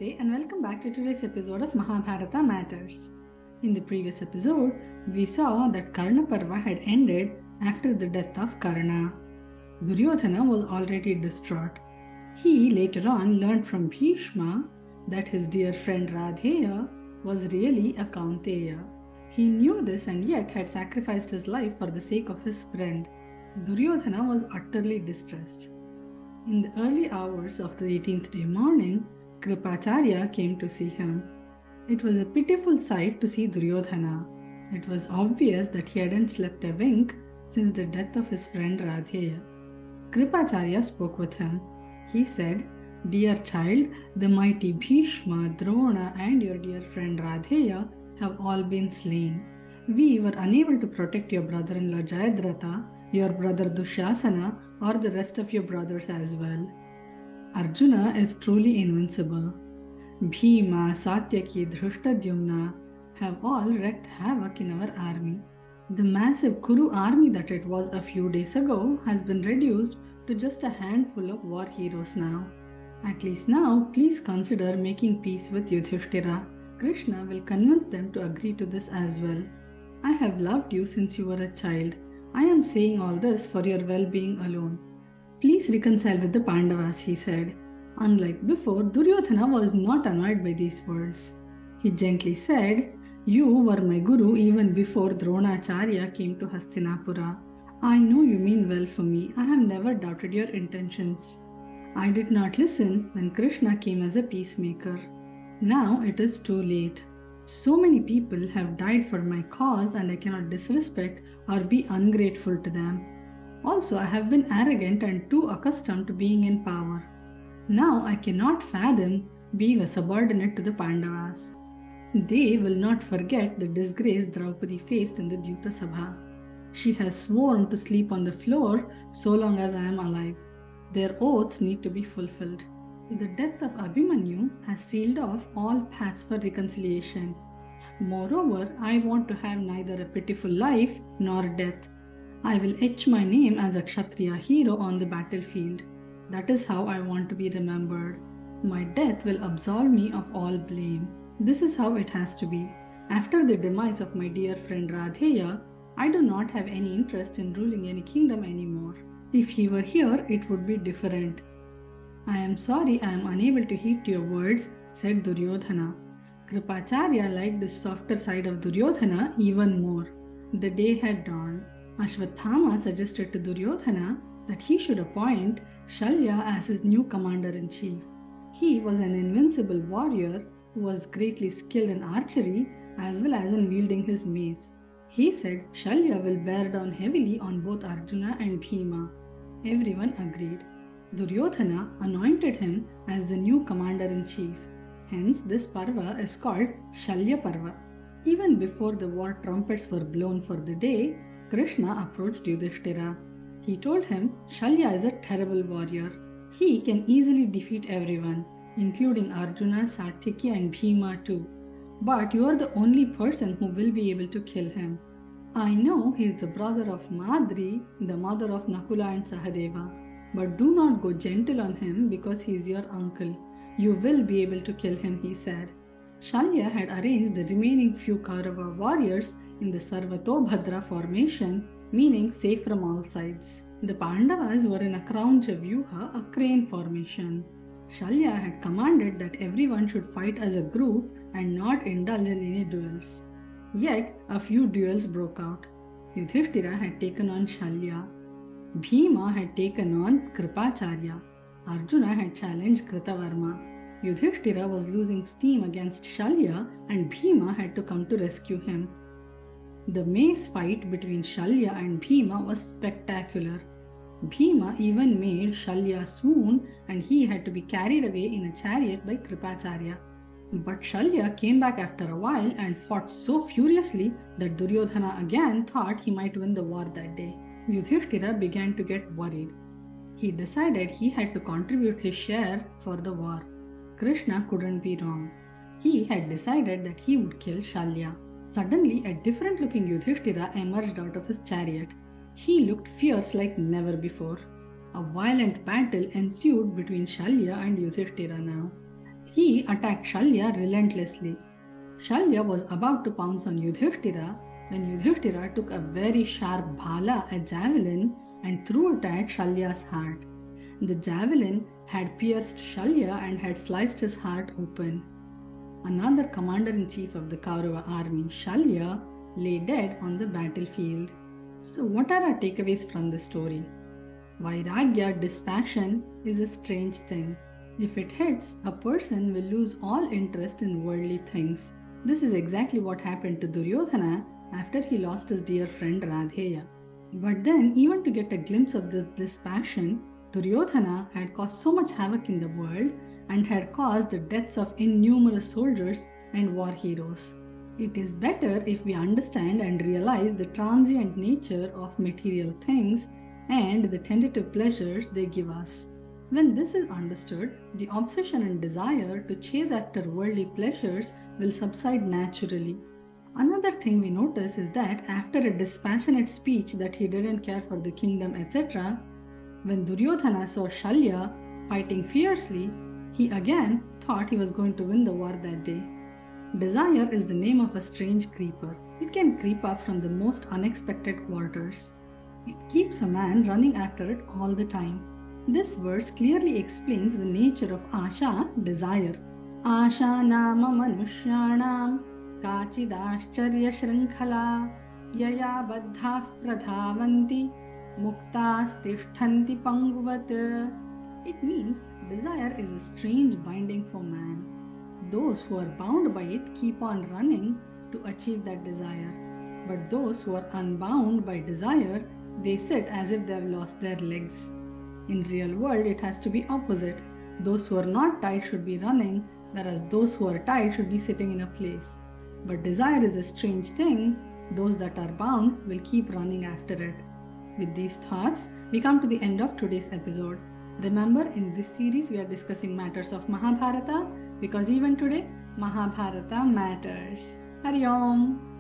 Namaste and welcome back to today's episode of Mahabharata Matters. In the previous episode, we saw that Karna Parva had ended after the death of Karna. Duryodhana was already distraught. He later on learned from Bhishma that his dear friend Radheya was really a Kaunteya. He knew this and yet had sacrificed his life for the sake of his friend. Duryodhana was utterly distressed. In the early hours of the 18th day morning, Kripacharya came to see him. It was a pitiful sight to see Duryodhana. It was obvious that he hadn't slept a wink since the death of his friend Radheya. Kripacharya spoke with him. He said, "Dear child, the mighty Bhishma, Drona and your dear friend Radheya have all been slain. We were unable to protect your brother-in-law Jayadratha, your brother Dushyasana, or the rest of your brothers as well. Arjuna is truly invincible. Bhima, Satyaki, Drishtadyumna have all wreaked havoc in our army. The massive Kuru army that it was a few days ago has been reduced to just a handful of war heroes now. At least now, please consider making peace with Yudhishthira. Krishna will convince them to agree to this as well. I have loved you since you were a child. I am saying all this for your well-being alone. Please reconcile with the Pandavas," he said. Unlike before, Duryodhana was not annoyed by these words. He gently said, "You were my guru even before Dronacharya came to Hastinapura. I know you mean well for me. I have never doubted your intentions. I did not listen when Krishna came as a peacemaker. Now it is too late. So many people have died for my cause and I cannot disrespect or be ungrateful to them. Also, I have been arrogant and too accustomed to being in power. Now I cannot fathom being a subordinate to the Pandavas. They will not forget the disgrace Draupadi faced in the Dyuta Sabha. She has sworn to sleep on the floor so long as I am alive. Their oaths need to be fulfilled. The death of Abhimanyu has sealed off all paths for reconciliation. Moreover, I want to have neither a pitiful life nor death. I will etch my name as a Kshatriya hero on the battlefield. That is how I want to be remembered. My death will absolve me of all blame. This is how it has to be. After the demise of my dear friend Radheya, I do not have any interest in ruling any kingdom anymore. If he were here, it would be different." "I am sorry I am unable to heed your words," said Duryodhana. Kripacharya liked the softer side of Duryodhana even more. The day had dawned. Ashwathama suggested to Duryodhana that he should appoint Śalya as his new commander-in-chief. He was an invincible warrior who was greatly skilled in archery as well as in wielding his mace. He said Śalya will bear down heavily on both Arjuna and Bhima. Everyone agreed. Duryodhana anointed him as the new commander-in-chief. Hence, this Parva is called Śalya Parva. Even before the war trumpets were blown for the day, Krishna approached Yudhishthira. He told him Śalya is a terrible warrior. He can easily defeat everyone, including Arjuna, Satyaki and Bhima too. But you are the only person who will be able to kill him. I know he is the brother of Madri, the mother of Nakula and Sahadeva. But do not go gentle on him because he is your uncle. You will be able to kill him," he said. Śalya had arranged the remaining few Kaurava warriors in the Sarvatobhadra formation, meaning safe from all sides. The Pandavas were in a Krauncha Vyuha, a crane formation. Śalya had commanded that everyone should fight as a group and not indulge in any duels. Yet, a few duels broke out. Yudhishthira had taken on Śalya. Bhima had taken on Kripacharya. Arjuna had challenged Kritavarma. Yudhishthira was losing steam against Śalya and Bhima had to come to rescue him. The mace fight between Śalya and Bhima was spectacular. Bhima even made Śalya swoon and he had to be carried away in a chariot by Kripacharya. But Śalya came back after a while and fought so furiously that Duryodhana again thought he might win the war that day. Yudhishthira began to get worried. He decided he had to contribute his share for the war. Krishna couldn't be wrong. He had decided that he would kill Śalya. Suddenly, a different-looking Yudhishthira emerged out of his chariot. He looked fierce like never before. A violent battle ensued between Śalya and Yudhishthira now. He attacked Śalya relentlessly. Śalya was about to pounce on Yudhishthira when Yudhishthira took a very sharp bhala, a javelin, and threw it at Shalya's heart. The javelin had pierced Śalya and had sliced his heart open. Another commander-in-chief of the Kaurava army, Śalya, lay dead on the battlefield. So what are our takeaways from this story? Vairagya, dispassion, is a strange thing. If it hits, a person will lose all interest in worldly things. This is exactly what happened to Duryodhana after he lost his dear friend Radheya. But then, even to get a glimpse of this dispassion, Duryodhana had caused so much havoc in the world and had caused the deaths of innumerable soldiers and war heroes. It is better if we understand and realize the transient nature of material things and the tentative pleasures they give us. When this is understood, the obsession and desire to chase after worldly pleasures will subside naturally. Another thing we notice is that after a dispassionate speech that he didn't care for the kingdom, etc., when Duryodhana saw Śalya fighting fiercely, he again thought he was going to win the war that day. Desire is the name of a strange creeper. It can creep up from the most unexpected quarters. It keeps a man running after it all the time. This verse clearly explains the nature of Asha, desire. Asha nama manushyanam kachidashcharya shrinkhala yaya baddhah pradhavanti muktas tishthanti panguvat. It means desire is a strange binding for man. Those who are bound by it keep on running to achieve that desire. But those who are unbound by desire, they sit as if they have lost their legs. In real world, it has to be opposite. Those who are not tied should be running, whereas those who are tied should be sitting in a place. But desire is a strange thing. Those that are bound will keep running after it. With these thoughts, we come to the end of today's episode. Remember, in this series, we are discussing matters of Mahabharata because even today, Mahabharata matters. Hari Om!